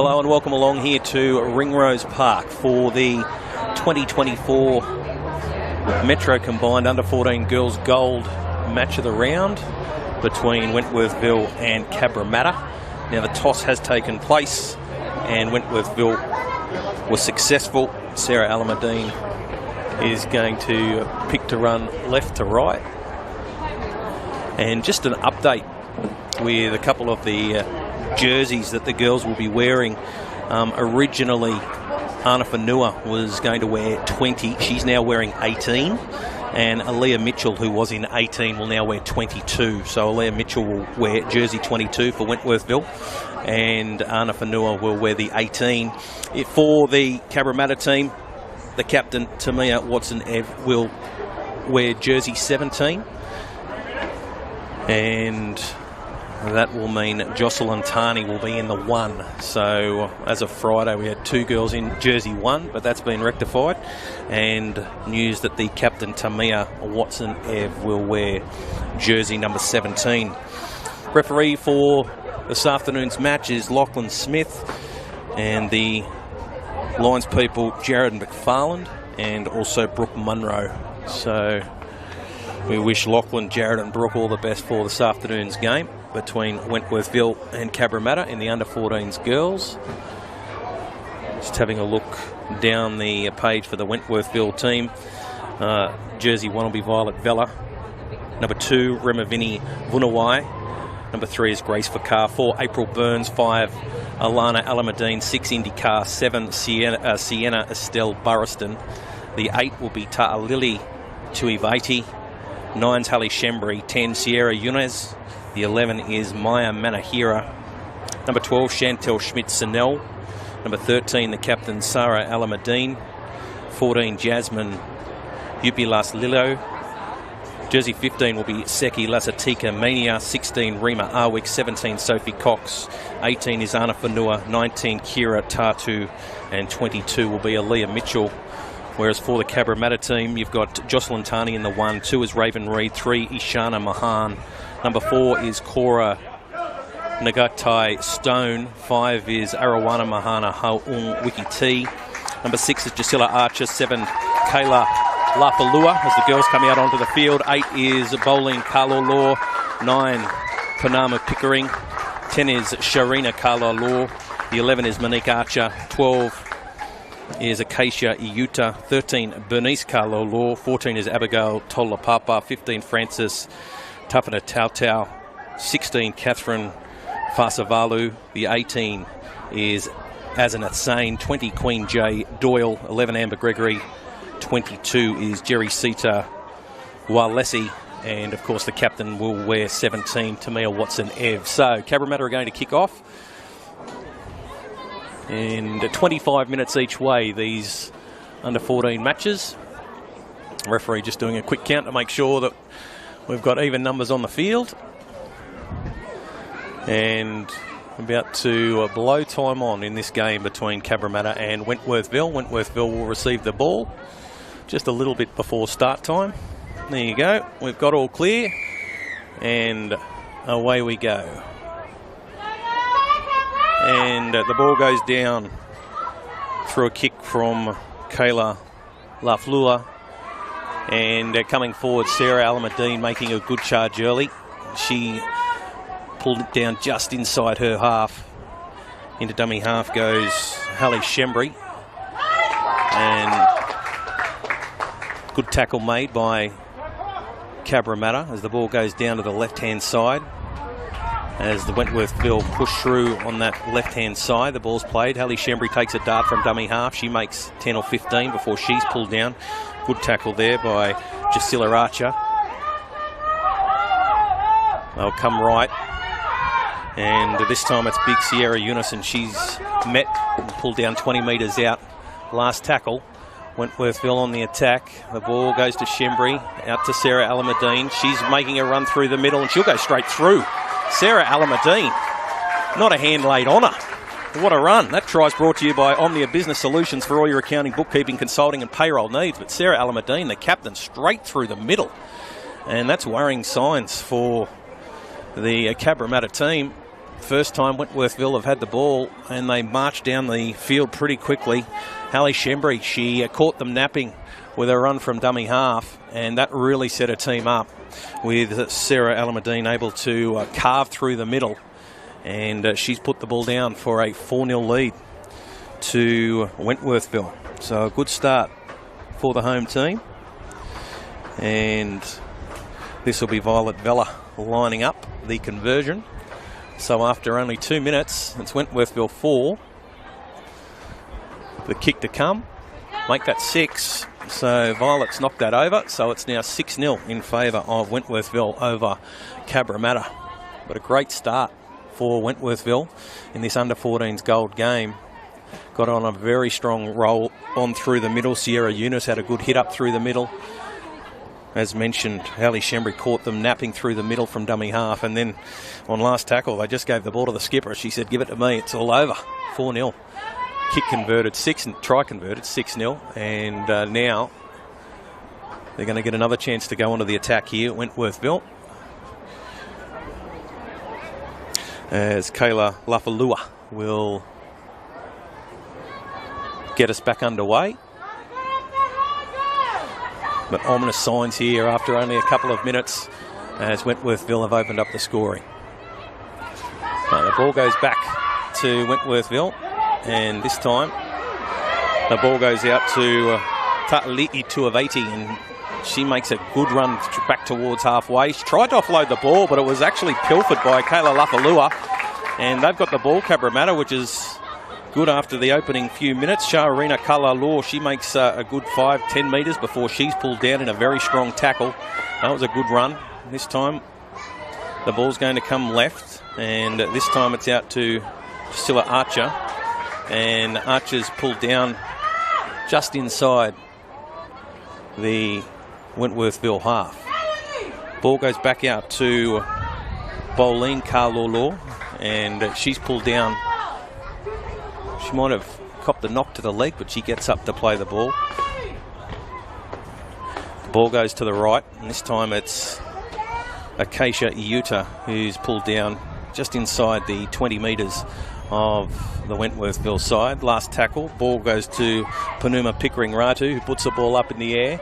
Hello and welcome along here to Ringrose Park for the 2024 Metro Combined Under-14 Girls Gold Match of the Round between Wentworthville and Cabramatta. Now the toss has taken place and Wentworthville was successful. Sarah Alameddine is going to pick to run left to right. And just an update with a couple of the jerseys that the girls will be wearing. Originally, Anna Fanua was going to wear 20. She's now wearing 18. And Aaliyah Mitchell, who was in 18, will now wear 22. So Aaliyah Mitchell will wear jersey 22 for Wentworthville. And Anna Fanua will wear the 18. For the Cabramatta team, the captain, Tamia Watson-Ev, will wear jersey 17. And that will mean Jocelyn Tarney will be in the 1. So as of Friday, we had 2 girls in jersey 1, but that's been rectified. And news that the captain, Tamia Watson-Ev, will wear jersey number 17. Referee for this afternoon's match is Lachlan Smith, and the Lions people, Jared McFarland, and also Brooke Munro. So we wish Lachlan, Jared and Brooke all the best for this afternoon's game between Wentworthville and Cabramatta in the under-14s girls. Just having a look down the page for the Wentworthville team. Jersey 1 will be Violet Vella. Number 2, Remavini Vunawai. Number 3 is Grace Fakar. 4, April Burns. 5, Alana Alameddine. 6, Indy Carr. 7, Sienna Estelle Burriston. The 8 will be Ta'alili Tuivati. 9's Hallie Shembri. 10, Sierra Yunez. The 11 is Maya Manahira. Number 12, Chantel Schmidt-Sinel. Number 13, the captain, Sarah Alameddine. 14, Jasmine Upilas Lilo. Jersey 15 will be Seki Lasatika Mania. 16, Rima Arwick. 17, Sophie Cox. 18 is Anna Fanua. 19, Kira Tatu. And 22 will be Aaliyah Mitchell. Whereas for the Cabramatta team, you've got Jocelyn Tarney in the 1. 2 is Raven Reed. 3, Ishana Mahan. Number 4 is Cora Nagatai Stone. 5 is Arawana Mahana Haung Wiki T. Number 6 is Jasilla Archer. 7, Kayla Lapalua as the girls coming out onto the field. 8 is Bowling Carlo Law. 9, Panama Pickering. 10 is Sharina Carlo Law. The 11 is Monique Archer. 12 is Acacia Iuta. 13, Bernice Carlo Law. 14 is Abigail Tolapapa. 15, Francis Tapana Tautau. 16, Catherine Fasavalu. The 18 is Azanat Sane. 20, Queen J Doyle. 11, Amber Gregory. 22 is Jerry Sita Walesi. And of course the captain will wear 17, Tamia Watson-Ev. So Cabramatta are going to kick off. And 25 minutes each way, these under-14 matches. Referee just doing a quick count to make sure that we've got even numbers on the field. And about to blow time on in this game between Cabramatta and Wentworthville. Wentworthville will receive the ball just a little bit before start time. There you go. We've got all clear. And away we go. And the ball goes down through a kick from Kayla Laflula. And coming forward, Sarah Alameddine making a good charge early. She pulled it down just inside her half. Into dummy half goes Hallie Shembri. And good tackle made by Cabramatta as the ball goes down to the left-hand side. As the Wentworthville push through on that left-hand side, the ball's played. Hallie Shembri takes a dart from dummy half. She makes 10 or 15 before she's pulled down. Good tackle there by Jasilla Archer. They'll come right. And this time it's big Sierra Eunice, and she's met and pulled down 20 metres out. Last tackle. Wentworthville on the attack. The ball goes to Shembri, out to Sarah Alameddine. She's making a run through the middle, and she'll go straight through. Sarah Alameddine, not a hand laid on her. What a run. That try's brought to you by Omnia Business Solutions for all your accounting, bookkeeping, consulting and payroll needs. But Sarah Alameddine, the captain, straight through the middle. And that's worrying signs for the Cabramatta team. first time Wentworthville have had the ball, and they marched down the field pretty quickly. Hallie Shembry, she caught them napping with a run from dummy half, and that really set her team up, with Sarah Alameddine able to carve through the middle, and she's put the ball down for a 4-0 lead to Wentworthville. So a good start for the home team, and this will be Violet Vella lining up the conversion. So after only 2 minutes, it's Wentworthville 4. The kick to come, make that 6. So Violet's knocked that over. So it's now 6-0 in favour of Wentworthville over Cabramatta. But a great start for Wentworthville in this under-14s gold game. Got on a very strong roll on through the middle. Sierra Eunice had a good hit up through the middle. As mentioned, Hallie Shembry caught them napping through the middle from dummy half, and then on last tackle they just gave the ball to the skipper. She said, "Give it to me, it's all over." 4-0. Kick converted, try converted, 6-0, and now they're going to get another chance to go onto the attack here at Wentworthville, as Kayla Lafalua will get us back underway. But ominous signs here after only a couple of minutes, as Wentworthville have opened up the scoring. The ball goes back to Wentworthville, and this time the ball goes out to Ta'ali'i Tuavati, and she makes a good run back towards halfway. She tried to offload the ball, but it was actually pilfered by Kayla Lafalua, and they've got the ball, Cabramatta, which is good after the opening few minutes. Sharina Kalalor, she makes a good 5-10 metres before she's pulled down in a very strong tackle. That was a good run. This time the ball's going to come left, and this time it's out to Priscilla Archer, and Archer's pulled down just inside the Wentworthville half. Ball goes back out to Boleen Karlolo, and she's pulled down. She might have copped a knock to the leg, but she gets up to play the ball. The ball goes to the right, and this time it's Acacia Iuta who's pulled down just inside the 20 metres of the Wentworthville side. Last tackle, ball goes to Panuma Pickering Ratu, who puts the ball up in the air,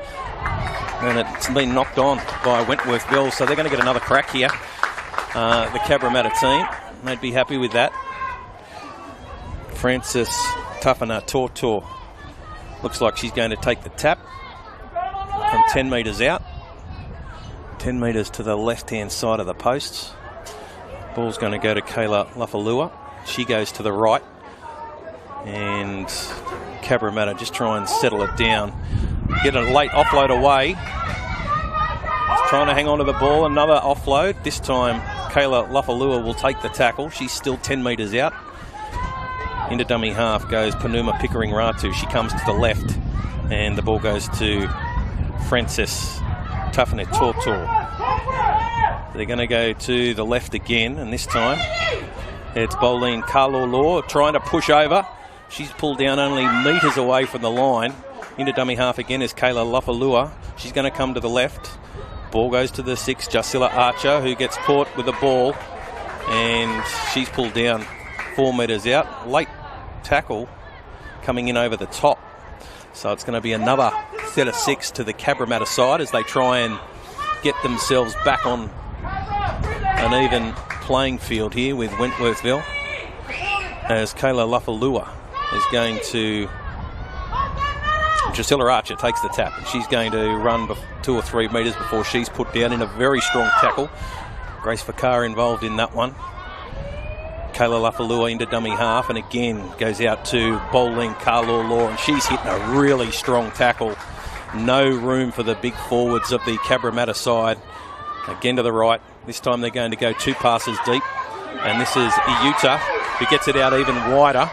and it's been knocked on by Wentworthville, so they're going to get another crack here. The Cabramatta team, they'd be happy with that. Frances Tafana Tortor looks like she's going to take the tap from 10 metres out. 10 metres to the left-hand side of the posts. Ball's going to go to Kayla Lafalua. She goes to the right, and Cabramatta just try and settle it down. Get a late offload away. Just trying to hang on to the ball. Another offload. This time Kayla Lafalua will take the tackle. She's still 10 metres out. Into dummy half goes Panuma Pickering Ratu. She comes to the left, and the ball goes to Frances Tafanet Tortor. They're going to go to the left again, and this time it's Boleen Karlolo trying to push over. She's pulled down only metres away from the line. Into dummy half again is Kayla Lafalua. She's going to come to the left. Ball goes to the 6, Jusilla Archer, who gets caught with the ball, and she's pulled down 4 metres out. Late tackle coming in over the top. So it's going to be another set of 6 to the Cabramatta side as they try and get themselves back on an even playing field here with Wentworthville, as Kayla Lafalua is going to... Drusilla Archer takes the tap, and she's going to run 2 or 3 metres before she's put down in a very strong tackle. Grace Fakar involved in that one. Kayla Lafalua into dummy half, and again goes out to Boleen Karlolo, and she's hitting a really strong tackle. No room for the big forwards of the Cabramatta side. Again to the right. This time they're going to go 2 passes deep, and this is Iuta who gets it out even wider,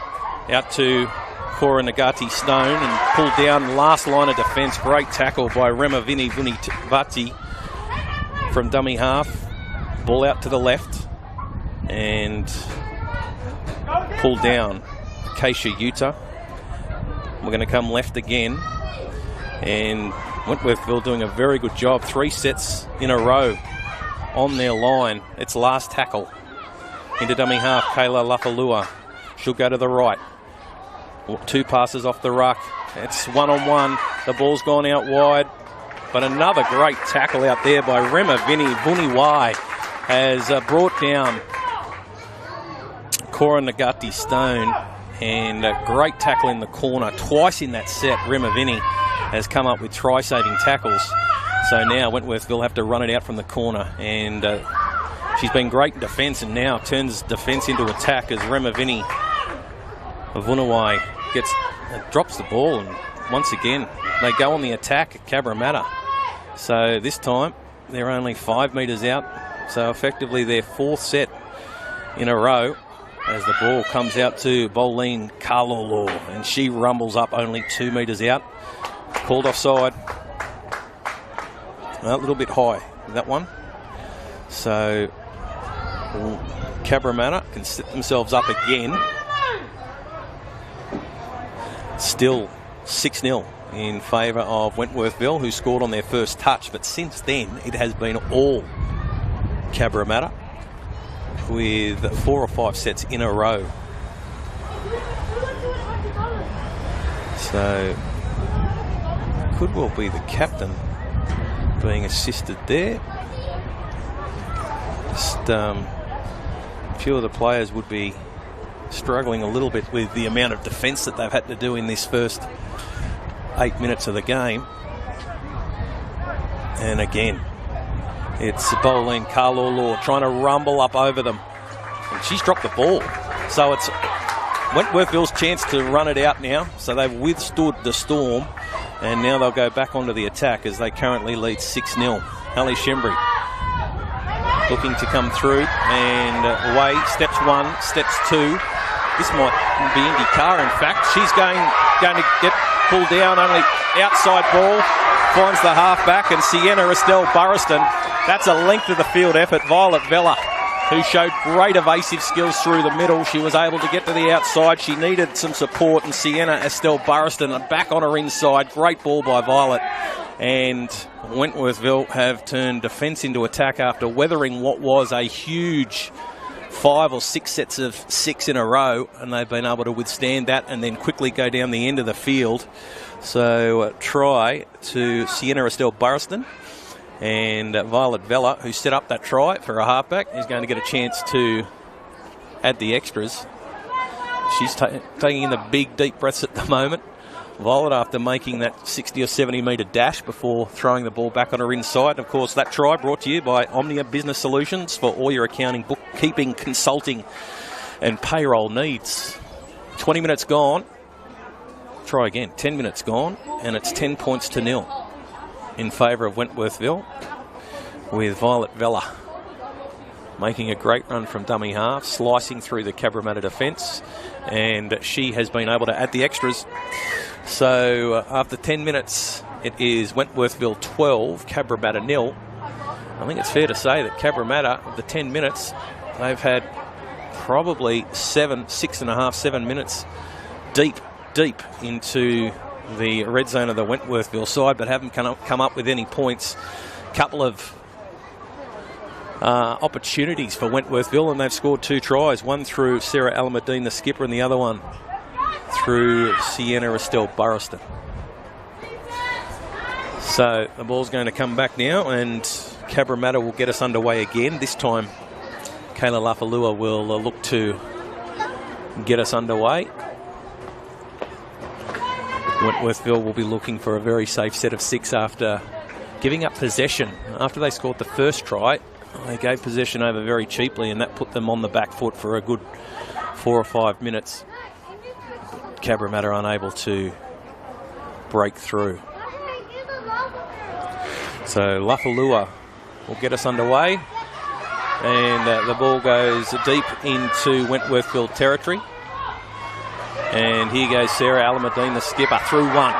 out to Cora Nagati Stone, and pulled down last line of defence. Great tackle by Remavini Vunivati from dummy half. Ball out to the left, and pulled down Acacia Iuta. We're going to come left again, and Wentworthville doing a very good job. 3 sets in a row on their line. It's last tackle. into dummy half. Kayla Lafalua. She'll go to the right. 2 passes off the ruck. It's 1-on-1. The ball's gone out wide. But another great tackle out there by Rema Vuniwai has brought down Cora Nagati Stone. And a great tackle in the corner. Twice in that set, Rema Vini has come up with try-saving tackles. So now Wentworthville have to run it out from the corner. And she's been great in defence and now turns defence into attack as Rema Vini Vuniwai drops the ball. And once again, they go on the attack at Cabramatta. So this time, they're only 5 metres out. So effectively their 4th set in a row as the ball comes out to Boleen Kalolo. And she rumbles up only 2 metres out. Called offside. A little bit high, that one. So Cabramatta can sit themselves up again. Still 6-0 in favour of Wentworthville, who scored on their first touch. But since then, it has been all Cabramatta with 4 or 5 sets in a row. So could well be the captain being assisted there. Just a few of the players would be struggling a little bit with the amount of defence that they've had to do in this first 8 minutes of the game. And again, it's Boleen Kalolo trying to rumble up over them. And she's dropped the ball. So it's Wentworthville's chance to run it out now. So they've withstood the storm. And now they'll go back onto the attack as they currently lead 6-0. Ali Shembri looking to come through. And away, steps 1, steps 2. This might be Indy Carr, in fact. She's going to get pulled down, only outside ball. Finds the half-back, and Sienna Estelle Burriston. That's a length of the field effort. Violet Vella, who showed great evasive skills through the middle. She was able to get to the outside. She needed some support, and Sienna Estelle Burriston back on her inside. Great ball by Violet. And Wentworthville have turned defence into attack after weathering what was a huge 5 or 6 sets of 6 in a row, and they've been able to withstand that and then quickly go down the end of the field. So try to Sienna Estelle Burriston, and Violet Vella, who set up that try for a halfback, is going to get a chance to add the extras. She's taking in the big deep breaths at the moment. Violet, after making that 60 or 70 metre dash before throwing the ball back on her inside. Of course, that try brought to you by Omnia Business Solutions for all your accounting, bookkeeping, consulting and payroll needs. 20 minutes gone. Try again. 10 minutes gone, and it's 10 points to 0 in favour of Wentworthville, with Violet Vella making a great run from dummy half, slicing through the Cabramatta defence, and she has been able to add the extras. So after 10 minutes, it is Wentworthville 12, Cabramatta 0. I think it's fair to say that Cabramatta, of the 10 minutes, they've had probably 7 minutes deep into the red zone of the Wentworthville side, but haven't come up with any points. Couple of opportunities for Wentworthville, and they've scored 2 tries, one through Sarah Alamadine, the skipper, and the other one through Sienna Estelle Burriston. So the ball's going to come back now, and Cabramatta will get us underway again. This time Kayla Lafalua will look to get us underway. Wentworthville will be looking for a very safe set of 6 after giving up possession. After they scored the first try, they gave possession over very cheaply, and that put them on the back foot for a good 4 or 5 minutes. Cabramatta unable to break through. So Lafalua will get us underway, and the ball goes deep into Wentworthville territory. And here goes Sarah Alamadine, the skipper, through one.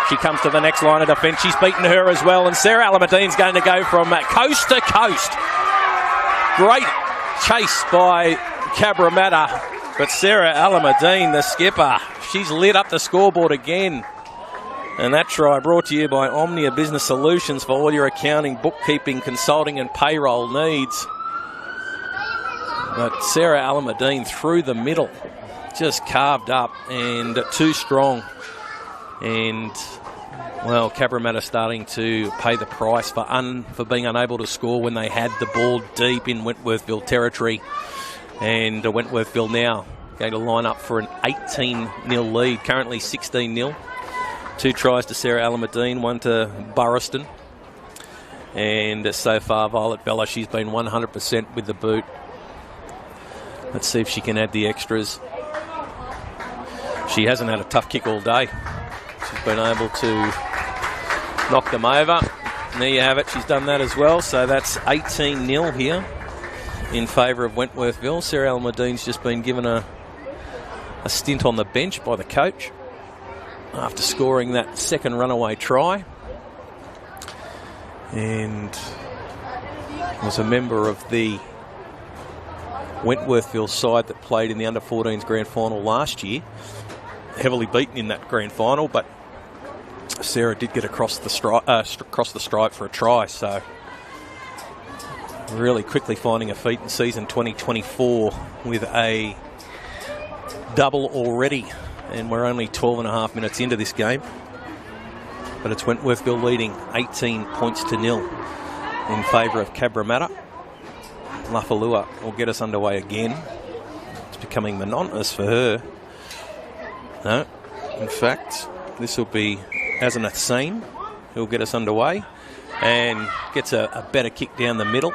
She comes to the next line of defence. She's beaten her as well, and Sarah Alamadine's going to go from coast to coast. Great chase by Cabramatta, but Sarah Alamadine, the skipper, she's lit up the scoreboard again. And that try brought to you by Omnia Business Solutions for all your accounting, bookkeeping, consulting and payroll needs. But Sarah Alameddine through the middle, just carved up and too strong. And, well, Cabramatta starting to pay the price for being unable to score when they had the ball deep in Wentworthville territory. And Wentworthville now going to line up for an 18-0 lead, currently 16-0. 2 tries to Sarah Alameddine, 1 to Burriston. And so far, Violet Vella, she's been 100% with the boot. Let's see if she can add the extras. She hasn't had a tough kick all day. She's been able to knock them over. And there you have it. She's done that as well. So that's 18-0 here in favour of Wentworthville. Sarah Alameddine's just been given a stint on the bench by the coach after scoring that second runaway try. And was a member of the Wentworthville side that played in the under-14s grand final last year. Heavily beaten in that grand final, but Sarah did get across the stripe for a try. So really quickly finding her feet in season 2024 with a double already. And we're only 12.5 minutes into this game. But it's Wentworthville leading 18 points to 0 in favour of Cabramatta. Lafalua will get us underway again. It's becoming monotonous for her. No, in fact, this will be Azanath Seen who'll get us underway and gets a better kick down the middle.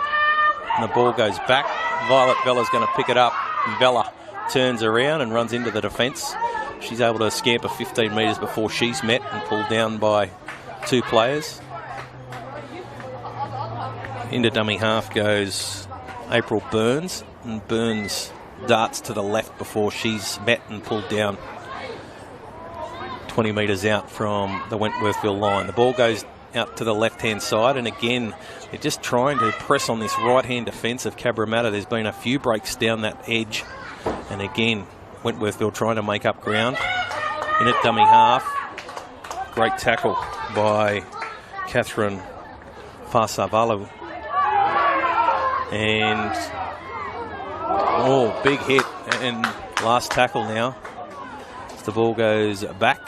And the ball goes back. Violet Vella's going to pick it up. And Vella turns around and runs into the defence. She's able to scamper 15 metres before she's met and pulled down by 2 players. Into dummy half goes April Burns, and Burns darts to the left before she's met and pulled down 20 metres out from the Wentworthville line. The ball goes out to the left-hand side, and again, they're just trying to press on this right-hand defence of Cabramatta. There's been a few breaks down that edge, and again, Wentworthville trying to make up ground. In at dummy half. Great tackle by Catherine Fasavalu. And, oh, big hit. And last tackle now. As the ball goes back.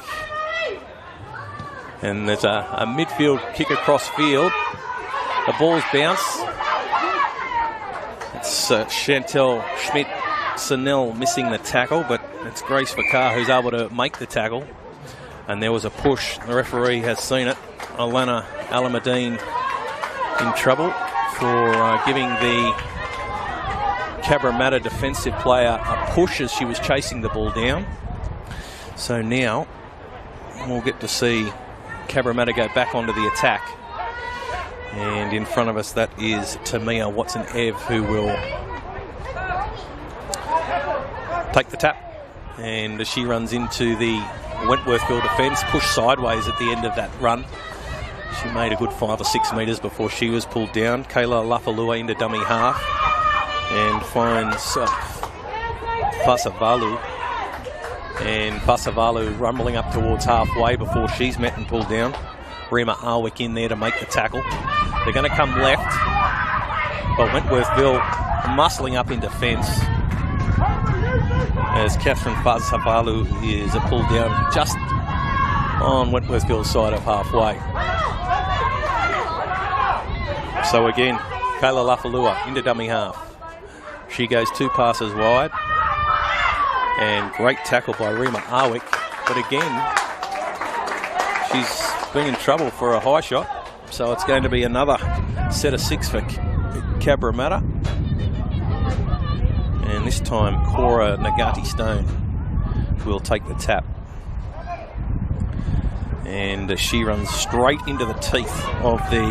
And there's a midfield kick across field. The ball's bounced. It's Chantel Schmidt Sanel missing the tackle, but it's Grace Fakar who's able to make the tackle. And there was a push. The referee has seen it. Alana Alameddine in trouble for giving the Cabramatta defensive player a push as she was chasing the ball down. So now we'll get to see Cabramatta go back onto the attack. And in front of us, that is Tamia Watson-Ev, who will take the tap. And as she runs into the Wentworthville defence, pushed sideways at the end of that run. She made a good 5 or 6 metres before she was pulled down. Kayla Lafalua into dummy half and finds Fasavalu. And Fasavalu rumbling up towards halfway before she's met and pulled down. Rima Arwick in there to make the tackle. They're going to come left, but Wentworthville muscling up in defence as Catherine Fasavalu is pulled down just on Wentworthville's side of halfway. So again, Kayla Lafalua into dummy half. She goes 2 passes wide. And great tackle by Rima Arwick. But again, she's been in trouble for a high shot. So it's going to be another set of 6 for Cabramatta. And this time, Cora Nagati Stone will take the tap. And she runs straight into the teeth of the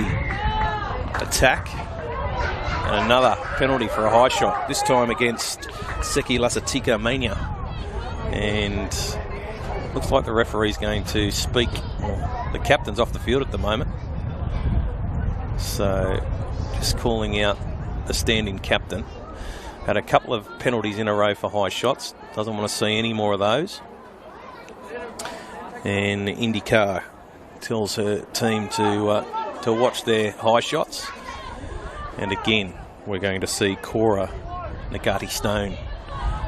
attack. And another penalty for a high shot, this time against Seki Lasatika Mania. And looks like the referee's going to speak. Well, the captain's off the field at the moment. So just calling out the standing captain. Had a couple of penalties in a row for high shots. Doesn't want to see any more of those. And IndyCar tells her team to watch their high shots. And again, we're going to see Cora Nagati Stone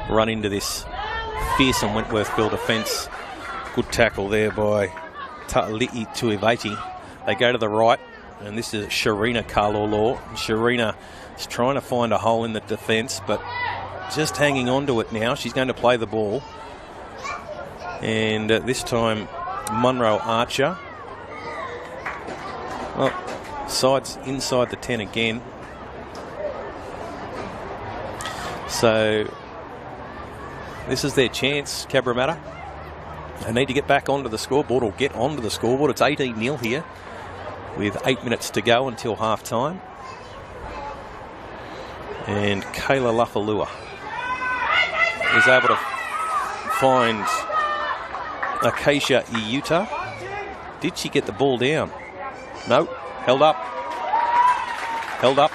run into this fearsome Wentworthville defence. Good tackle there by Ta'ali'i Tuiveti. They go to the right, and this is Sharina Kalolo. Sharina is trying to find a hole in the defence, but just hanging on to it now. She's going to play the ball. And this time, Munro Archer. Well, sides inside the 10 again. So this is their chance, Cabramatta. They need to get back onto the scoreboard, or get onto the scoreboard. It's 18-0 here with 8 minutes to go until half-time. And Kayla Lafalua is able to find Acacia Iuta. Did she get the ball down? No, held up. Held up.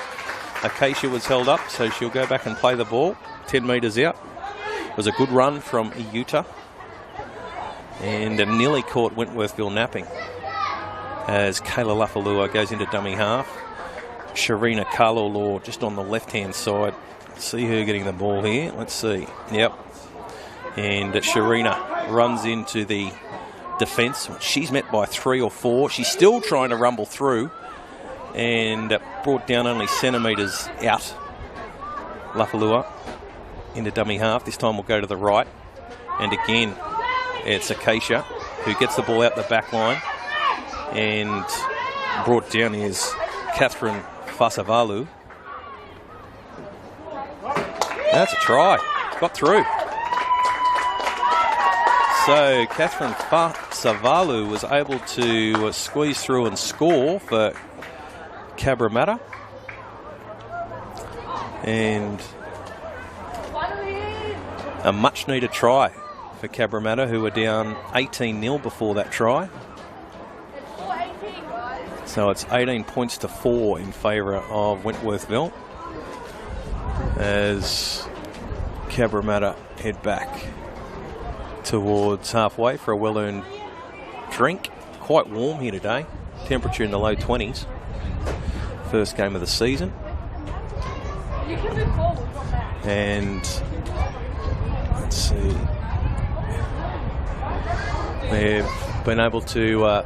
Acacia was held up, so she'll go back and play the ball. 10 metres out. It was a good run from Iuta. And nearly caught Wentworthville napping as Kayla Lafalua goes into dummy half. Sharina Kalolo just on the left-hand side. See her getting the ball here. Let's see. Yep. And Sharina runs into the defence. She's met by 3 or 4. She's still trying to rumble through and brought down only centimetres out. Lafalua into dummy half. This time we'll go to the right. And again, it's Acacia who gets the ball out the back line, and brought down is Catherine Fasavalu. That's a try. Got through. So Catherine Fasavalu was able to squeeze through and score for Cabramatta. And a much needed try for Cabramatta, who were down 18-0 before that try. So it's 18 points to 4 in favour of Wentworthville as Cabramatta head back towards halfway for a well-earned drink. Quite warm here today. Temperature in the low 20s. First game of the season. And let's see. We've been able to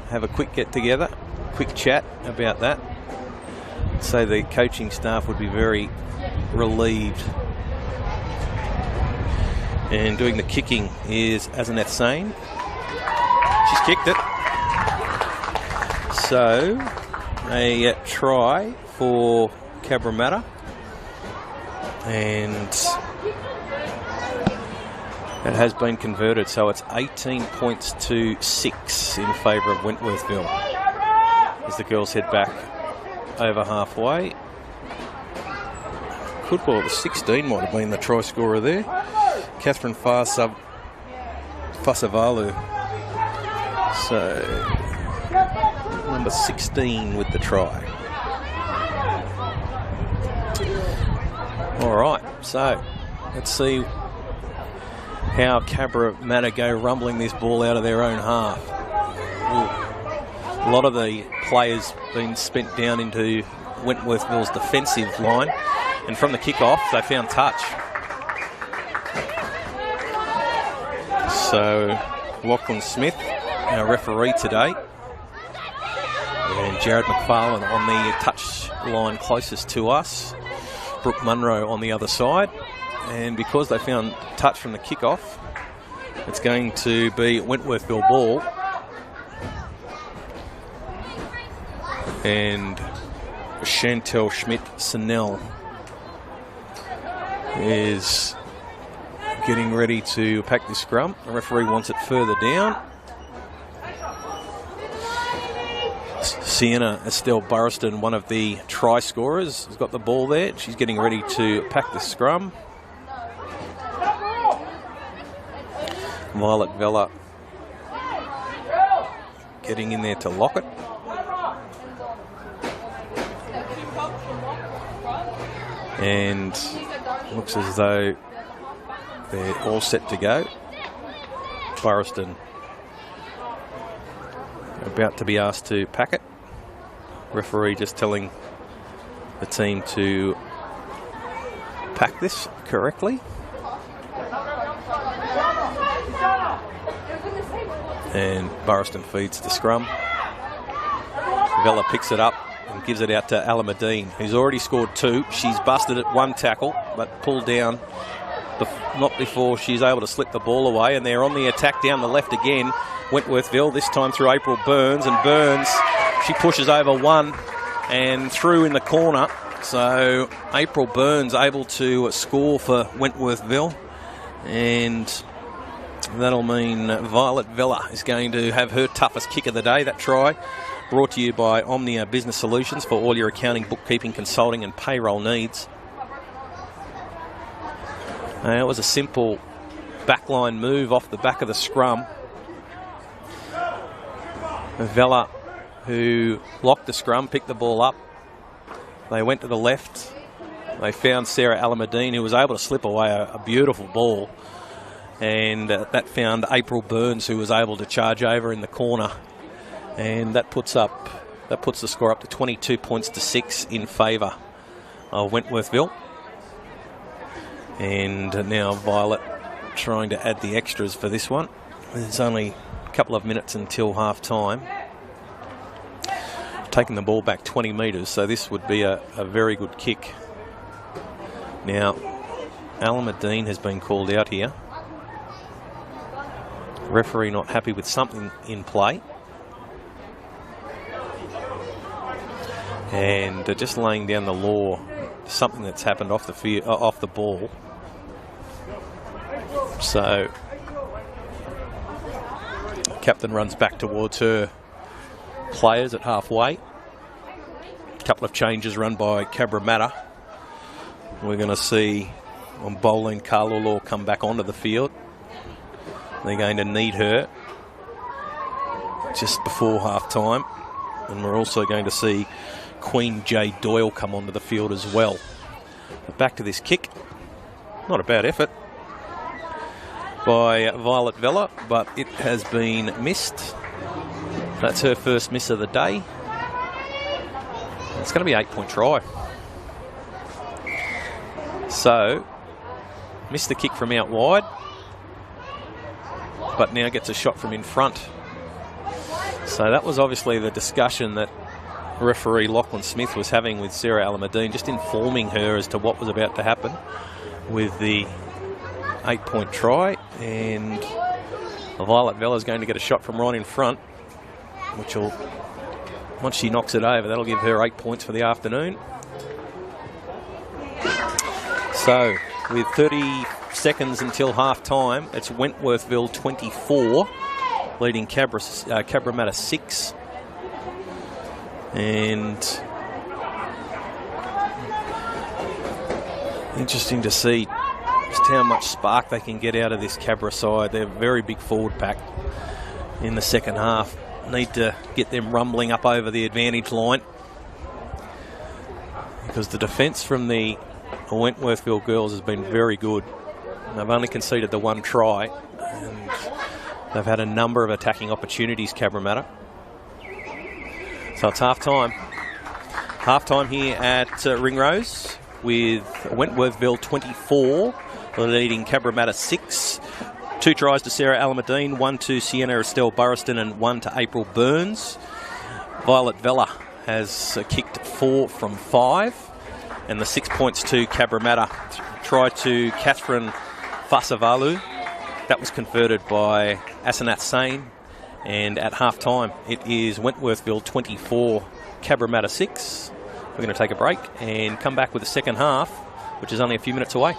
have a quick get-together, quick chat about that. So the coaching staff would be very relieved. And doing the kicking is Azaneth Sane. She's kicked it. So a try for Cabramatta. And it has been converted, so it's 18 points to 6 in favour of Wentworthville as the girls head back over halfway. Could well, the 16 might have been the try scorer there. Catherine Fasavalu. So number 16 with the try. All right, so let's see how Cabramatta go rumbling this ball out of their own half. Ooh. A lot of the players been spent down into Wentworthville's defensive line, and from the kick-off they found touch. So Lachlan Smith, our referee today, and Jared McFarlane on the touch line closest to us. Brooke Munro on the other side. And because they found touch from the kickoff, it's going to be Wentworthville ball. And Chantel Schmidt-Sennell is getting ready to pack the scrum. The referee wants it further down. Sienna Estelle Burriston, one of the try scorers, has got the ball there. She's getting ready to pack the scrum. Violet Vella getting in there to lock it. And looks as though they're all set to go. Burriston about to be asked to pack it. Referee just telling the team to pack this correctly. And Burriston feeds the scrum. Vella picks it up and gives it out to Alameddine, who's already scored 2. She's busted at 1 tackle, but pulled down not before she's able to slip the ball away. And they're on the attack down the left again. Wentworthville, this time through April Burns. And Burns, she pushes over 1 and through in the corner. So April Burns able to score for Wentworthville. And that'll mean Violet Vella is going to have her toughest kick of the day. That try brought to you by Omnia Business Solutions for all your accounting, bookkeeping, consulting and payroll needs. It was a simple backline move off the back of the scrum. Vella, who locked the scrum, picked the ball up. They went to the left. They found Sarah Alameddine, who was able to slip away a beautiful ball. And that found April Burns, who was able to charge over in the corner. And that puts the score up to 22 points to 6 in favour of Wentworthville. And now Violet trying to add the extras for this one. There's only a couple of minutes until half time. Taking the ball back 20 metres, so this would be a very good kick. Now, Alameddine has been called out here. Referee not happy with something in play. And just laying down the law, something that's happened off the ball. So, captain runs back towards her players at halfway. A couple of changes run by Cabramatta. We're going to see Boleen Carlolo come back onto the field. They're going to need her just before half time. And we're also going to see Queen J. Doyle come onto the field as well. But back to this kick. Not a bad effort by Violet Vella, but it has been missed. That's her first miss of the day. It's going to be an 8-point try. So, missed the kick from out wide, but now gets a shot from in front. So that was obviously the discussion that referee Lachlan Smith was having with Sarah Alameddine, just informing her as to what was about to happen with the 8-point try. And Violet Vella is going to get a shot from right in front, which will, once she knocks it over, that'll give her 8 points for the afternoon. So, with 30 seconds until half time, it's Wentworthville 24, leading Cabramatta 6. And interesting to see just how much spark they can get out of this Cabra side. They're a very big forward pack in the second half. Need to get them rumbling up over the advantage line, because the defence from the Wentworthville girls has been very good. They've only conceded the 1 try, and they've had a number of attacking opportunities, Cabramatta. So it's half time. Half time here at Ringrose, with Wentworthville 24 leading Cabramatta 6. 2 tries to Sarah Alameddine, 1 to Sienna Estelle Burriston and 1 to April Burns. Violet Vella has kicked 4 from 5, and the 6 points to Cabramatta. Try to Catherine Fasavalu. That was converted by Asenath Sain. And at half time, it is Wentworthville 24, Cabramatta 6. We're going to take a break and come back with the second half, which is only a few minutes away.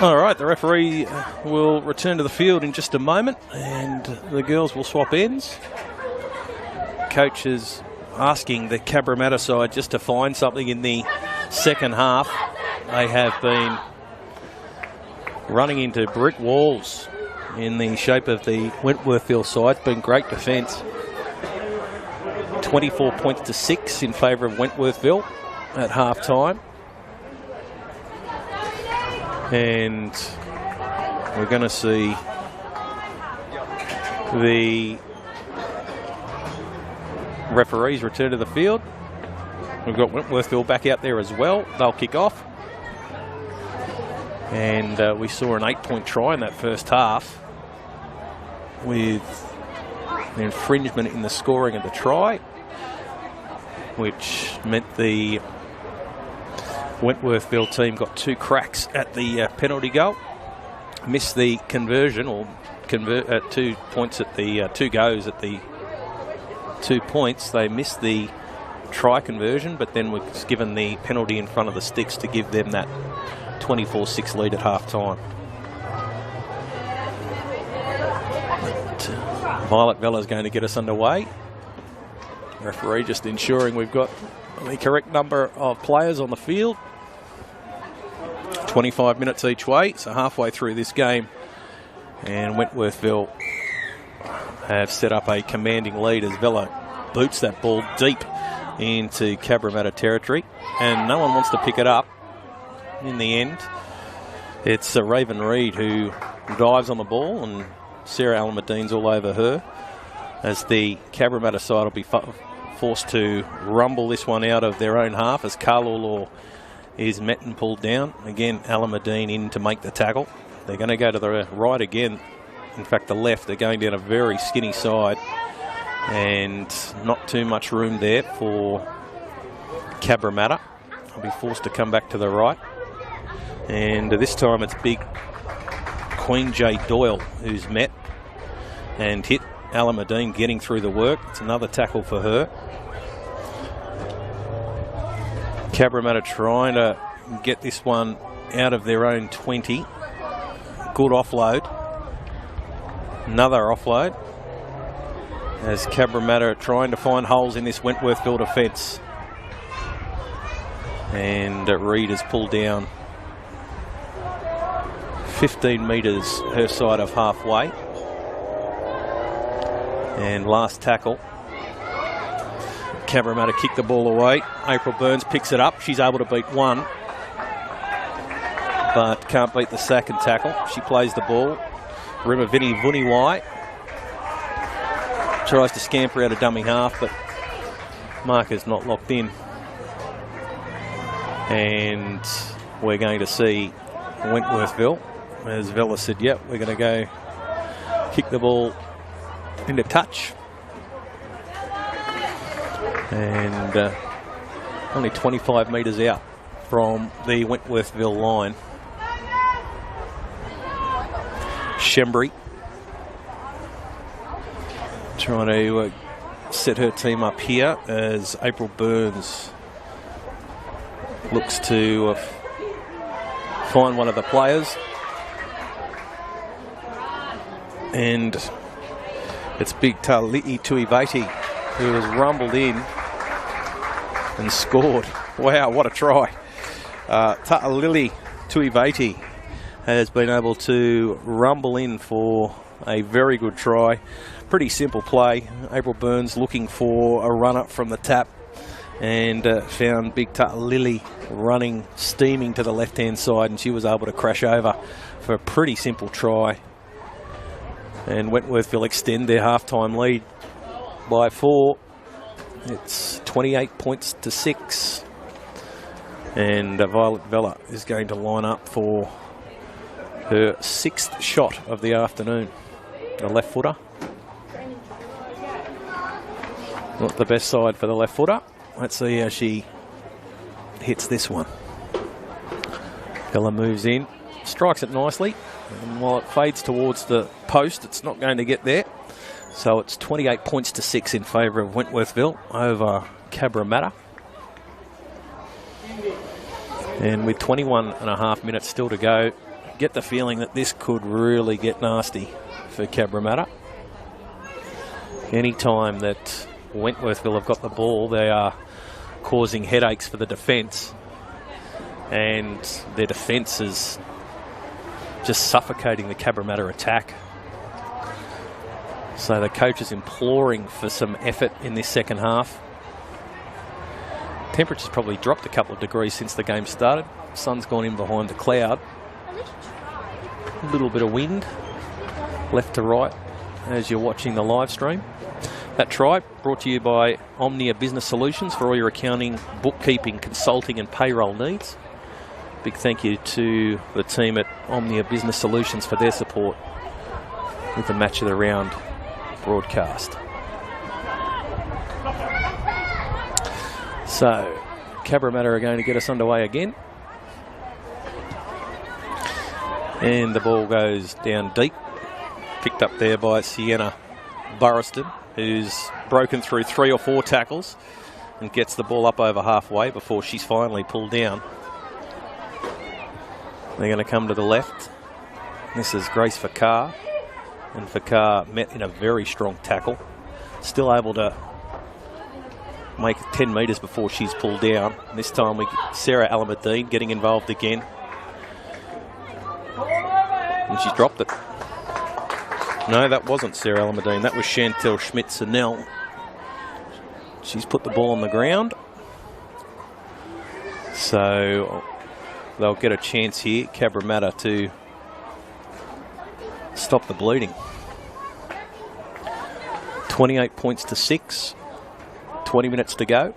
All right, the referee will return to the field in just a moment, and the girls will swap ends. Coach is asking the Cabramatta side just to find something in the second half. They have been running into brick walls in the shape of the Wentworthville side. It's been great defence. 24 points to 6 in favour of Wentworthville at half time. And we're going to see the referees return to the field. We've got Wentworthville back out there as well. They'll kick off. And we saw an 8-point try in that first half with an infringement in the scoring of the try, which meant the Wentworthville team got 2 cracks at the penalty goal, missed the conversion, or convert at 2 points at the 2 goes at the 2 points. They missed the try conversion, but then was given the penalty in front of the sticks to give them that 24-6 lead at half time. Violet Vella is going to get us underway. Referee just ensuring we've got the correct number of players on the field. 25 minutes each way, so halfway through this game, and Wentworthville have set up a commanding lead as Vella boots that ball deep into Cabramatta territory, and no one wants to pick it up. In the end, it's Raven Reid who dives on the ball, and Sarah Almadine's all over her, as the Cabramatta side will be forced to rumble this one out of their own half as Carla Law is met and pulled down. Again, Alamadine in to make the tackle. They're going to go to the right again. In fact, the left. They're going down a very skinny side, and not too much room there for Cabramatta. They'll be forced to come back to the right. And this time it's big Queen J. Doyle who's met and hit Alamadine getting through the work. It's another tackle for her. Cabramatta trying to get this one out of their own 20. Good offload. Another offload as Cabramatta trying to find holes in this Wentworthville defence. And Reid is pulled down 15 metres her side of halfway. And last tackle, Cabramatta kicked the ball away. April Burns picks it up. She's able to beat one, but can't beat the second tackle. She plays the ball. Rimavini Vuniwai tries to scamper out a dummy half, but marker's not locked in. And we're going to see Wentworthville, as Vella said, yep, we're going to go kick the ball into touch. And only 25 metres out from the Wentworthville line. Shembry trying to set her team up here as April Burns looks to find one of the players. And it's big Tali'i Tuivati who has rumbled in and scored. Wow, what a try. Ta'alili Tuivati has been able to rumble in for a very good try. Pretty simple play. April Burns looking for a run up from the tap, and found big Ta'alili running, steaming to the left-hand side, and she was able to crash over for a pretty simple try. And Wentworthville extend their half-time lead by 4. It's 28 points to 6. And Violet Vella is going to line up for her 6th shot of the afternoon. The left footer. Not the best side for the left footer. Let's see how she hits this one. Vella moves in, strikes it nicely, and while it fades towards the post, it's not going to get there. So it's 28 points to 6 in favour of Wentworthville over Cabramatta. And with 21 and a half minutes still to go, get the feeling that this could really get nasty for Cabramatta. Any time that Wentworthville have got the ball, they are causing headaches for the defence, and their defence is just suffocating the Cabramatta attack. So the coach is imploring for some effort in this second half. Temperature's probably dropped a couple of degrees since the game started. Sun's gone in behind the cloud. A little bit of wind left to right as you're watching the live stream. That try brought to you by Omnia Business Solutions for all your accounting, bookkeeping, consulting and payroll needs. Big thank you to the team at Omnia Business Solutions for their support with the Match of the Round broadcast. So, Cabramatta are going to get us underway again. And the ball goes down deep. Picked up there by Sienna Burriston, who's broken through 3 or 4 tackles and gets the ball up over halfway before she's finally pulled down. They're going to come to the left. This is Grace Fakar. And Fakar met in a very strong tackle. Still able to make 10 metres before she's pulled down. And this time we get Sarah Alamuddin getting involved again. And she's dropped it. No, that wasn't Sarah Alamuddin. That was Chantel Schmidt-Sennell. She's put the ball on the ground. So they'll get a chance here, Cabramatta, to stop the bleeding. 28 points to 6. 20 minutes to go.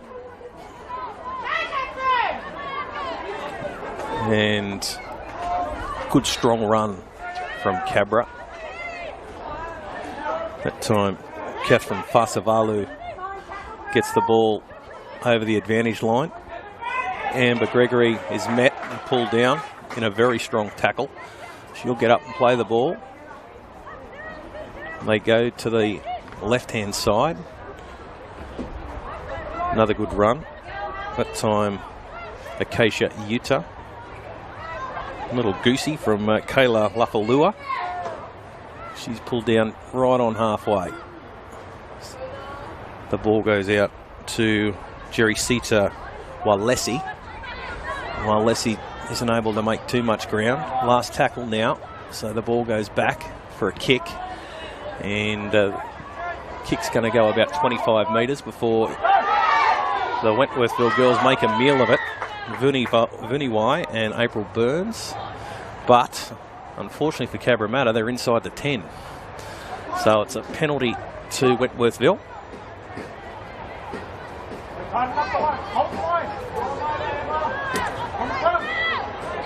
And good strong run from Cabra. That time, Catherine Fasavalu gets the ball over the advantage line. Amber Gregory is met and pulled down in a very strong tackle. She'll get up and play the ball. They go to the left-hand side. Another good run. That time, Acacia Yuta. A little goosey from Kayla Lafalua. She's pulled down right on halfway. The ball goes out to Jerisita Walesi. Walesi isn't able to make too much ground. Last tackle now, so the ball goes back for a kick. And kick's going to go about 25 metres before the Wentworthville girls make a meal of it. Vuniwai and April Burns. But unfortunately for Cabramatta, they're inside the 10. So it's a penalty to Wentworthville.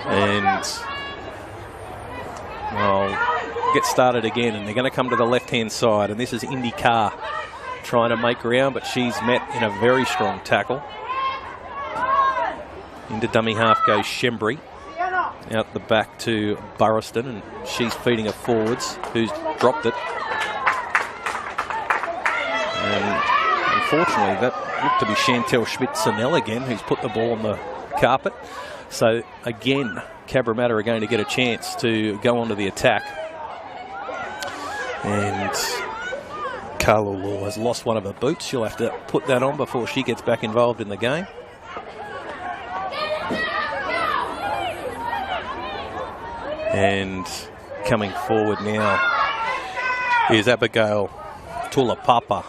And I'll get started again, and they're going to come to the left-hand side. And this is Indy Carr trying to make ground, but she's met in a very strong tackle. Into dummy half goes Shembry. Out the back to Burriston, and she's feeding her forwards, who's dropped it. And unfortunately, that looked to be Chantel Schmidt-Sennell again, who's put the ball on the carpet. So again, Cabramatta are going to get a chance to go onto the attack. And Carla Law has lost one of her boots. She'll have to put that on before she gets back involved in the game. And coming forward now is Abigail Tulapapa.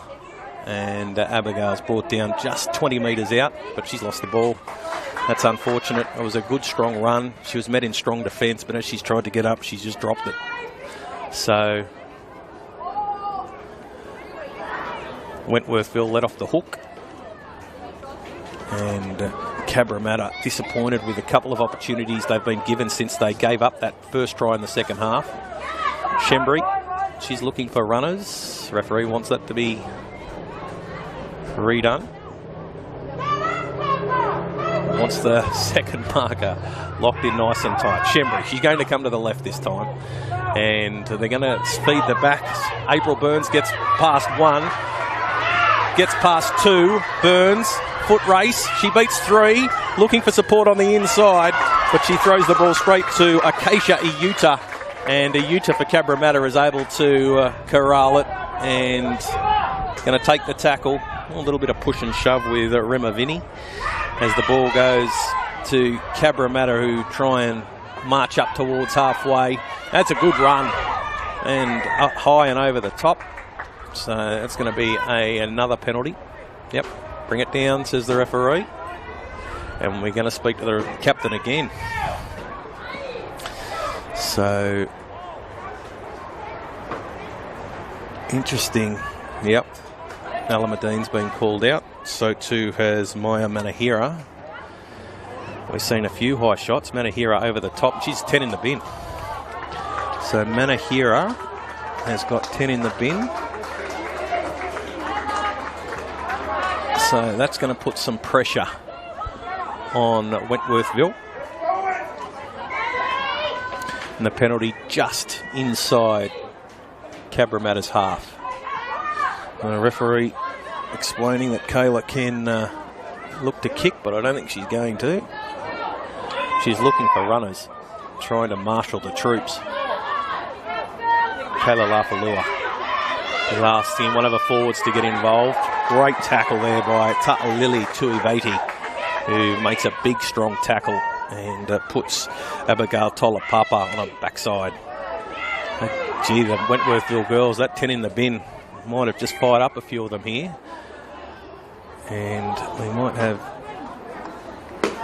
And Abigail's brought down just 20 metres out, but she's lost the ball. That's unfortunate. It was a good, strong run. She was met in strong defence, but as she's tried to get up, she's just dropped it. So Wentworthville let off the hook. And Cabramatta disappointed with a couple of opportunities they've been given since they gave up that first try in the second half. Shembry, she's looking for runners. Referee wants that to be redone. Wants the second marker locked in nice and tight. Shembry, she's going to come to the left this time. And they're going to speed the backs. April Burns gets past one. Gets past two. Burns, foot race. She beats three. Looking for support on the inside. but she throws the ball straight to Acacia Iuta, and Iuta for Cabramatta is able to corral it and going to take the tackle. A little bit of push and shove with Rima Vinny as the ball goes to Cabramatta, who try and march up towards halfway. That's a good run and up high and over the top. So that's going to be another penalty. Yep, bring it down, says the referee. And we're going to speak to the captain again. So, interesting. Yep, Alameddin's been called out. So too has Maya Manahira. We've seen a few high shots. Manahira over the top. She's 10 in the bin. So Manahira has got 10 in the bin. So that's going to put some pressure on Wentworthville. And the penalty just inside Cabramatta's half. And the referee explaining that Kayla can look to kick, but I don't think she's going to. She's looking for runners, trying to marshal the troops. Kayla Lafalua, last in, one of the forwards to get involved. Great tackle there by Ta'alili Tuiveti, who makes a big, strong tackle and puts Abigail Tolapapa on her backside. Gee, the Wentworthville girls, that 10 in the bin, might have just fired up a few of them here. And we might have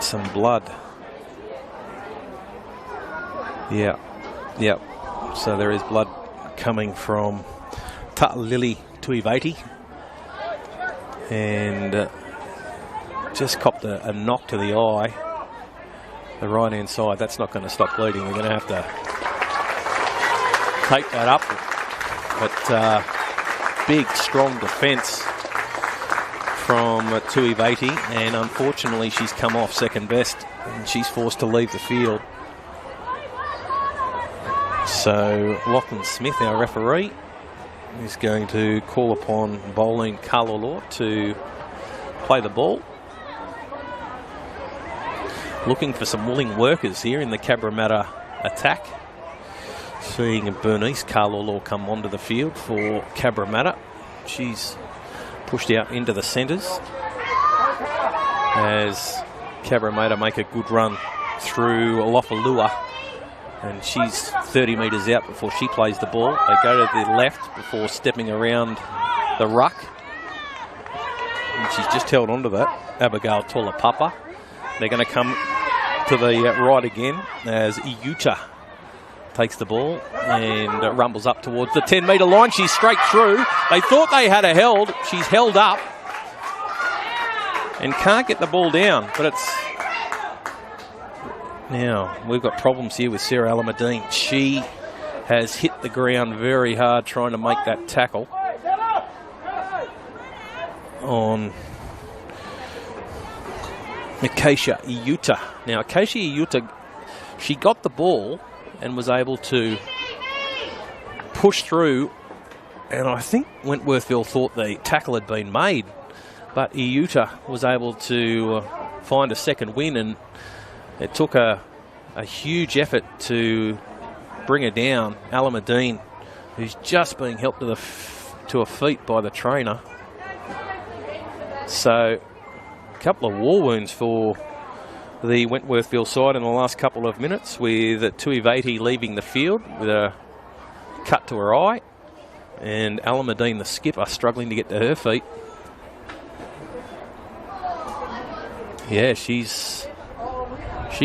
some blood. Yeah, yep. So there is blood coming from Ta'alili Tuiveti. And just copped a knock to the eye, the right hand side. That's not going to stop bleeding. We're going to have to take that up. But big, strong defence from Tuiveti, and unfortunately she's come off second best and she's forced to leave the field. So Lachlan Smith, our referee, is going to call upon Bowling Kalolo to play the ball. Looking for some willing workers here in the Cabramatta attack. Seeing Bernice Kalolo come onto the field for Cabramatta. She's pushed out into the centres as Cabramatta make a good run through Lofalua, and she's 30 metres out before she plays the ball. They go to the left before stepping around the ruck, and she's just held onto that, Abigail Tolapapa. They're going to come to the right again as Iuta takes the ball and rumbles up towards the 10-metre line. She's straight through. They thought they had her held. She's held up and can't get the ball down. But it's... Now, we've got problems here with Sarah Alameddin. She has hit the ground very hard trying to make that tackle on Acacia Iuta. Now, Acacia Iuta, she got the ball and was able to push through, and I think Wentworthville thought the tackle had been made, but Iuta was able to find a second win, and it took a huge effort to bring her down. Alameddin, who's just being helped to her feet by the trainer. So a couple of war wounds for the Wentworthville side in the last couple of minutes, with Tuiveti leaving the field with a cut to her eye, and Alameddin, the skipper, struggling to get to her feet. Yeah, she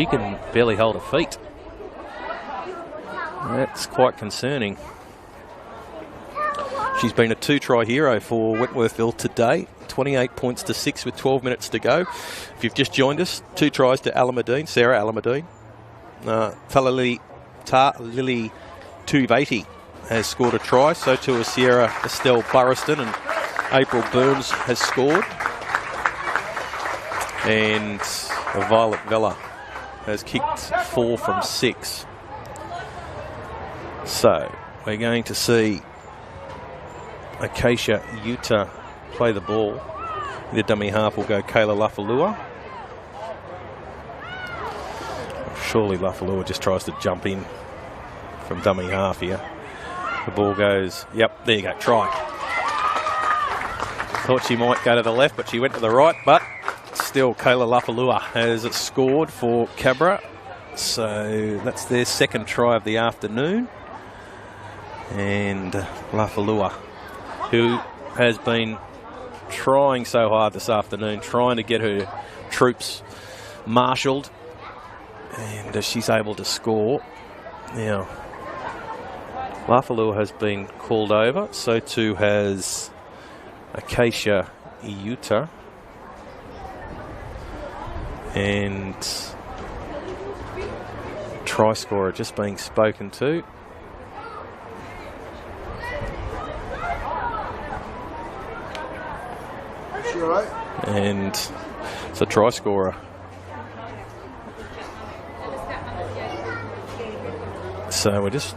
can barely hold her feet. That's quite concerning. She's been a 2-try hero for Wentworthville today. 28 points to 6 with 12 minutes to go. If you've just joined us, 2 tries to Alameddin, Sarah Alameddin. Ta'alili Tuiveti has scored a try. So too has Sierra Estelle Burriston, and April Burns has scored. And Violet Vella has kicked 4 from 6. So we're going to see Acacia Iuta play the ball. The dummy half will go Kayla Lafalua. Surely Lafalua just tries to jump in from dummy half here. The ball goes, yep, there you go, try. Thought she might go to the left, but she went to the right. But still, Kayla Lafalua has scored for Cabra. So that's their second try of the afternoon. And Lafalua, who has been trying so hard this afternoon, trying to get her troops marshalled. And she's able to score. Now, Lafalua has been called over. So too has Acacia Iuta. And try scorer just being spoken to. Right. And it's a try scorer. So we're just,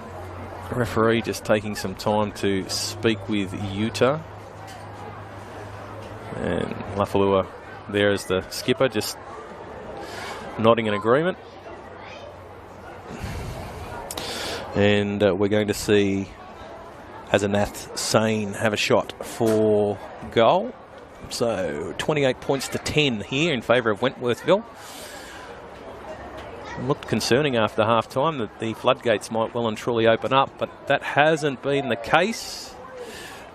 referee just taking some time to speak with Utah. And Lafalua there as the skipper, just nodding in agreement. And we're going to see Hazanath Sane have a shot for goal. So 28 points to 10 here in favour of Wentworthville. It looked concerning after half time that the floodgates might well and truly open up, but that hasn't been the case,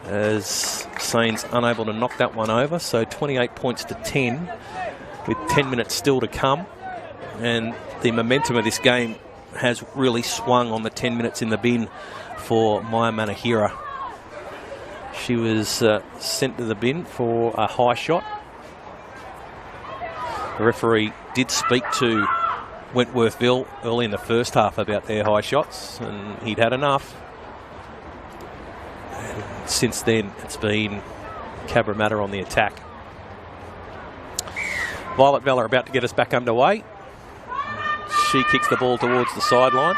as Sane's unable to knock that one over. So 28 points to 10 with 10 minutes still to come, and the momentum of this game has really swung on the 10 minutes in the bin for Maya Manahira. She was sent to the bin for a high shot. The referee did speak to Wentworthville early in the first half about their high shots, and he'd had enough. And since then, it's been Cabramatta on the attack. Violet Vella about to get us back underway. She kicks the ball towards the sideline.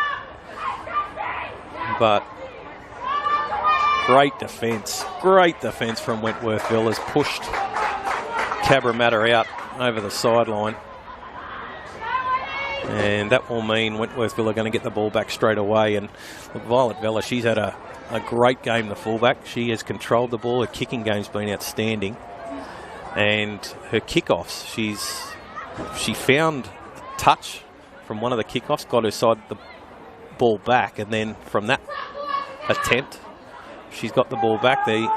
But great defence from Wentworthville has pushed Cabramatta out over the sideline. And that will mean Wentworthville are going to get the ball back straight away. And look, Violet Vella, she's had a great game, the fullback. She has controlled the ball. Her kicking game's been outstanding. And her kickoffs, she found touch from one of the kickoffs, got her side the ball back, and then from that attempt, she's got the ball back. The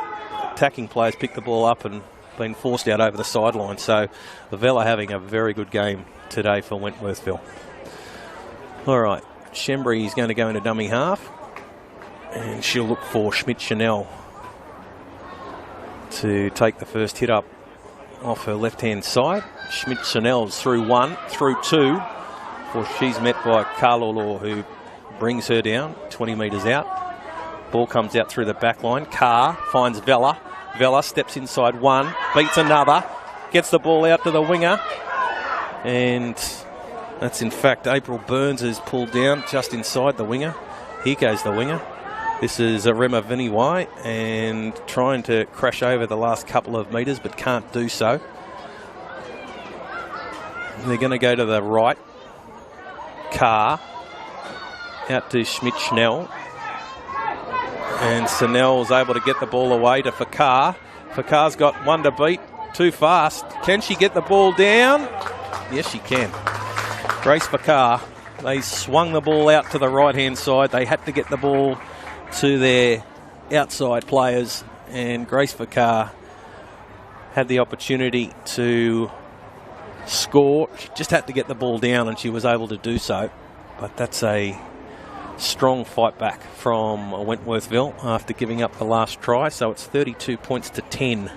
attacking players picked the ball up and been forced out over the sideline. So Vella having a very good game today for Wentworthville. All right, Shembry is going to go into dummy half, and she'll look for Schmidt-Chanel to take the first hit up off her left-hand side. Schmidt-Chanel's through one, through two, before she's met by Carlolo, who brings her down 20 metres out. Ball comes out through the back line. Carr finds Vella. Vella steps inside one, beats another, gets the ball out to the winger. And that's in fact April Burns is pulled down just inside the winger. Here goes the winger. This is Rema Viniwai, and trying to crash over the last couple of metres but can't do so. They're going to go to the right. Carr out to Schmidt-Schnell. And Snell's able to get the ball away to Fakar. Fakar's got one to beat. Too fast. Can she get the ball down? Yes, she can. Grace Fakar. They swung the ball out to the right-hand side. They had to get the ball to their outside players. And Grace Fakar had the opportunity to score. She just had to get the ball down, and she was able to do so. But that's a strong fight back from Wentworthville after giving up the last try. So it's 32 points to 10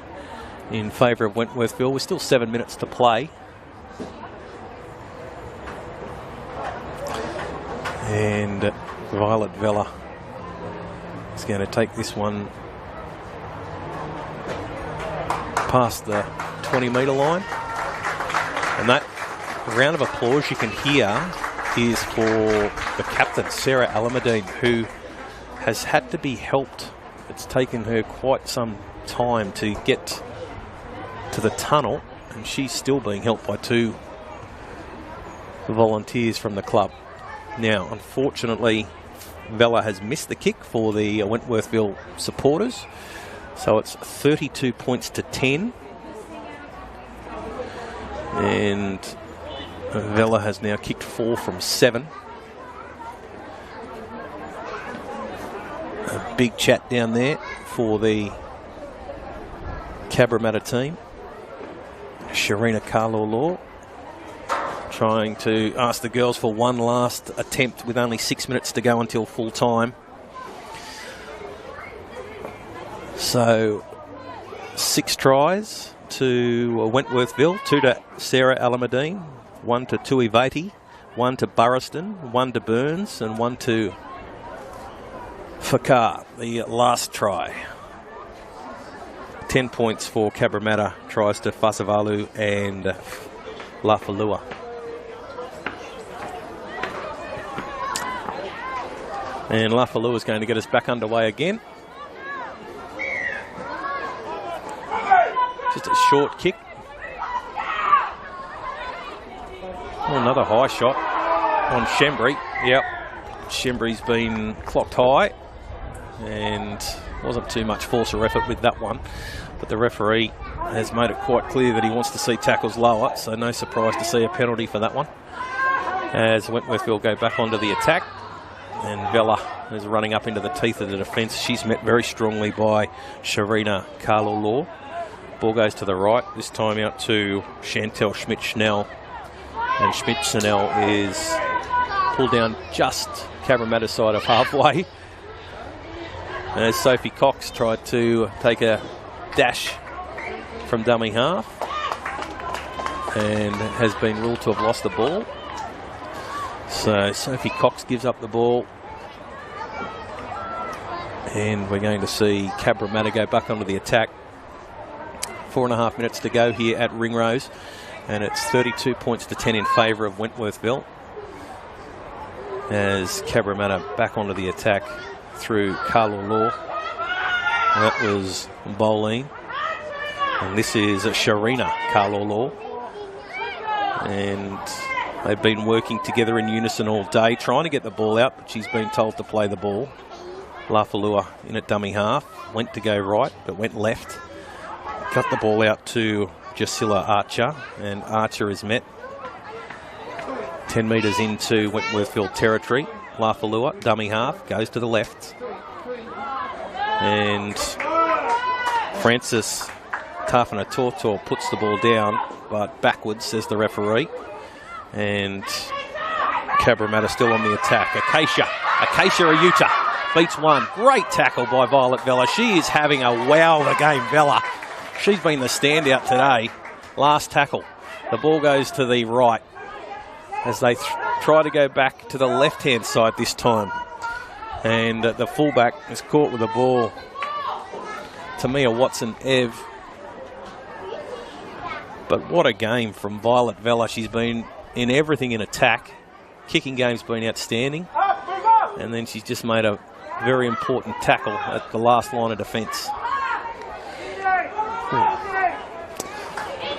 in favour of Wentworthville. We're still 7 minutes to play. And Violet Vella is going to take this one past the 20-metre line. And that round of applause you can hear is for the captain, Sarah Alameddine, who has had to be helped. It's taken her quite some time to get to the tunnel, and she's still being helped by two volunteers from the club. Now, unfortunately, Vella has missed the kick for the Wentworthville supporters. So it's 32 points to 10. And Vella has now kicked 4 from 7. A big chat down there for the Cabramatta team. Sharina Carlo-Law trying to ask the girls for one last attempt with only 6 minutes to go until full time. So 6 tries to Wentworthville, 2 to Sarah Alameddine, 1 to Tui Vati, 1 to Burriston, 1 to Burns, and 1 to Fakar, the last try. 10 points for Cabramatta, tries to Fasavalu and Lafalua. And Lafalua is going to get us back underway again. Just a short kick. Oh, another high shot on Shembry. Yep, Shembry's been clocked high and wasn't too much force or effort with that one. But the referee has made it quite clear that he wants to see tackles lower, so no surprise to see a penalty for that one. As Wentworthville go back onto the attack. And Vella is running up into the teeth of the defence. She's met very strongly by Sharina Carlo-Law. Ball goes to the right, this time out to Chantel Schmidt-Schnell. And Schmidt-Schnell is pulled down just Cabramatta's side of halfway. As Sophie Cox tried to take a dash from dummy half and has been ruled to have lost the ball. So Sophie Cox gives up the ball. And we're going to see Cabramatta go back onto the attack. 4.5 minutes to go here at Ringrose. And it's 32 points to 10 in favour of Wentworthville. As Cabramatta back onto the attack through Carlo-Law. That was Boleen. And this is Sharina Carlo-Law. And they've been working together in unison all day, trying to get the ball out, but she's been told to play the ball. Lafalua in at dummy half, went to go right, but went left. Cut the ball out to Jasilla Archer, and Archer is met 10 metres into Wentworthville territory. Lafalua, dummy half, goes to the left. And Francis Tafana-Tortor puts the ball down, but backwards, says the referee. And Cabramatta still on the attack. Acacia Ayuta beats one. Great tackle by Violet Vella. She is having a wow of a game, Vella. She's been the standout today. Last tackle. The ball goes to the right as they try to go back to the left-hand side this time. And the fullback is caught with the ball. Tamia Watson-Ev. But what a game from Violet Vella. She's been in everything in attack. Kicking game's been outstanding. And then she's just made a very important tackle at the last line of defence.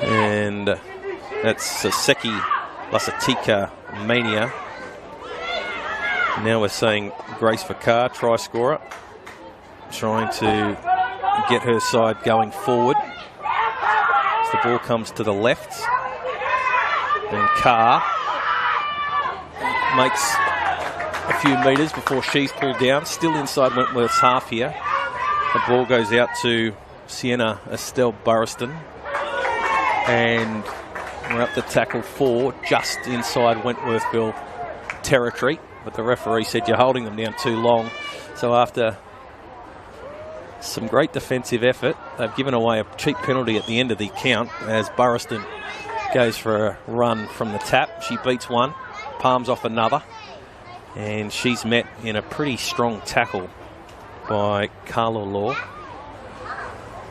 And that's Saseki Lasatika Mania. Now we're seeing Grace Fakar, try scorer, trying to get her side going forward. As the ball comes to the left. And Carr makes a few metres before she's pulled down. Still inside Wentworth's half here. The ball goes out to Sienna Estelle Burriston. And we're up to tackle 4 just inside Wentworthville territory. But the referee said you're holding them down too long. So after some great defensive effort, they've given away a cheap penalty at the end of the count as Burriston goes for a run from the tap. She beats one, palms off another, and she's met in a pretty strong tackle by Carlo-Law.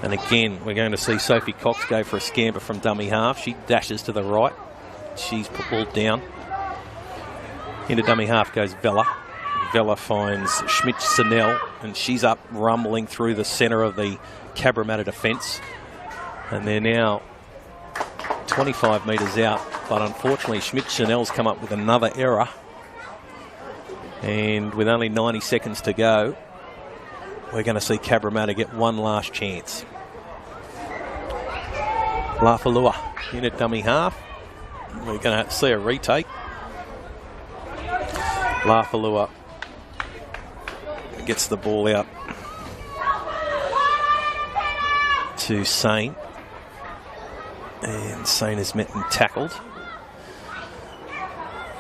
And again, we're going to see Sophie Cox go for a scamper from dummy half. She dashes to the right. She's pulled down. Into dummy half goes Vella. Vella finds Schmidt-Sinel, and she's up rumbling through the centre of the Cabramatta defence. And they're now 25 metres out but unfortunately Schmidt-Chanel's come up with another error. And with only 90 seconds to go, we're going to see Cabramatta get one last chance. Lafalua in at dummy half. We're going to see a retake. Lafalua gets the ball out to Sain. And Sain is met and tackled.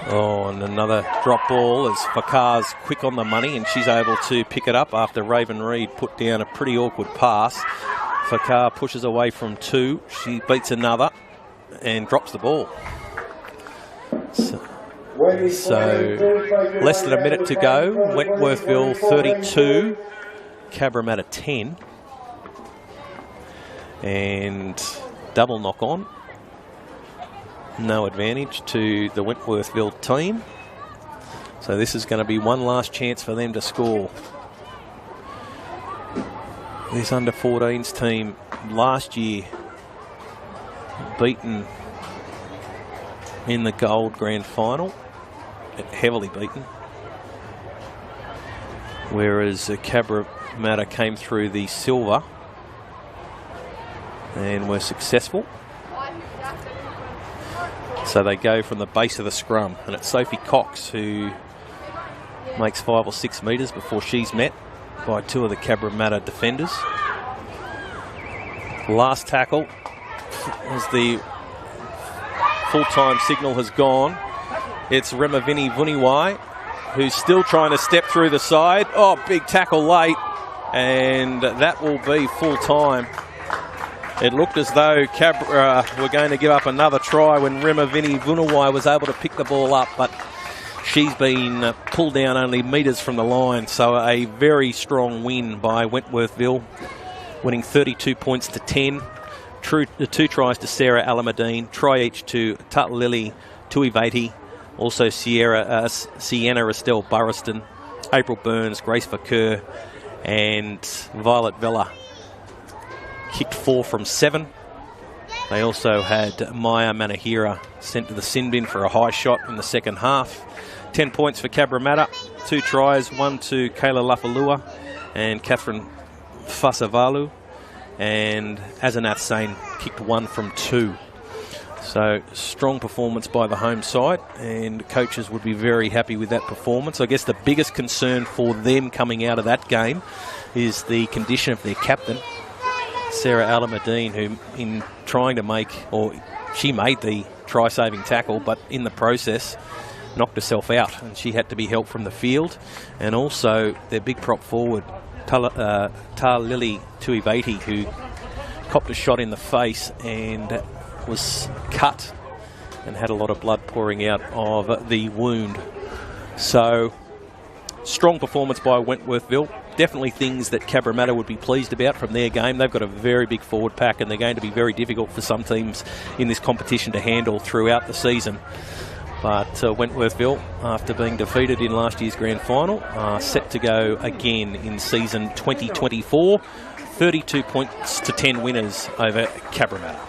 Oh, and another drop ball as Fakar's quick on the money, and she's able to pick it up after Raven Reid put down a pretty awkward pass. Fakar pushes away from two. She beats another and drops the ball. So less than a minute to go. Wentworthville 32, Cabramatta 10. And double knock on. No advantage to the Wentworthville team. So this is going to be one last chance for them to score. This under-14s team last year beaten in the gold grand final, heavily beaten. Whereas Cabramatta came through the silver and were successful. So they go from the base of the scrum, and it's Sophie Cox who makes 5 or 6 metres before she's met by two of the Cabramatta defenders. Last tackle as the full-time signal has gone. It's Remavini Vuniwai who's still trying to step through the side. Oh, big tackle late, and that will be full-time. It looked as though were going to give up another try when Remavini Vuniwai was able to pick the ball up, but she's been pulled down only metres from the line. So a very strong win by Wentworthville, winning 32 points to 10. The 2 tries to Sarah Alamadine, try each to Tatlili Tuivati, also Sienna Estelle Burriston, April Burns, Grace Fakir, and Violet Vella kicked 4 from 7. They also had Maya Manahira sent to the sin bin for a high shot in the second half. 10 points for Cabramatta, 2 tries, 1 to Kayla Lafalua and Catherine Fasavalu, and Azanath Sain kicked 1 from 2. So strong performance by the home side, and coaches would be very happy with that performance. I guess the biggest concern for them coming out of that game is the condition of their captain, Sarah Alamadine, who in trying to make, or she made the try-saving tackle, but in the process knocked herself out, and she had to be helped from the field. And also their big prop forward, Lily Tuivati, who copped a shot in the face and was cut and had a lot of blood pouring out of the wound. So strong performance by Wentworthville. Definitely things that Cabramatta would be pleased about from their game. They've got a very big forward pack, and they're going to be very difficult for some teams in this competition to handle throughout the season. But Wentworthville, after being defeated in last year's grand final, are set to go again in season 2024. 32 points to 10 winners over Cabramatta.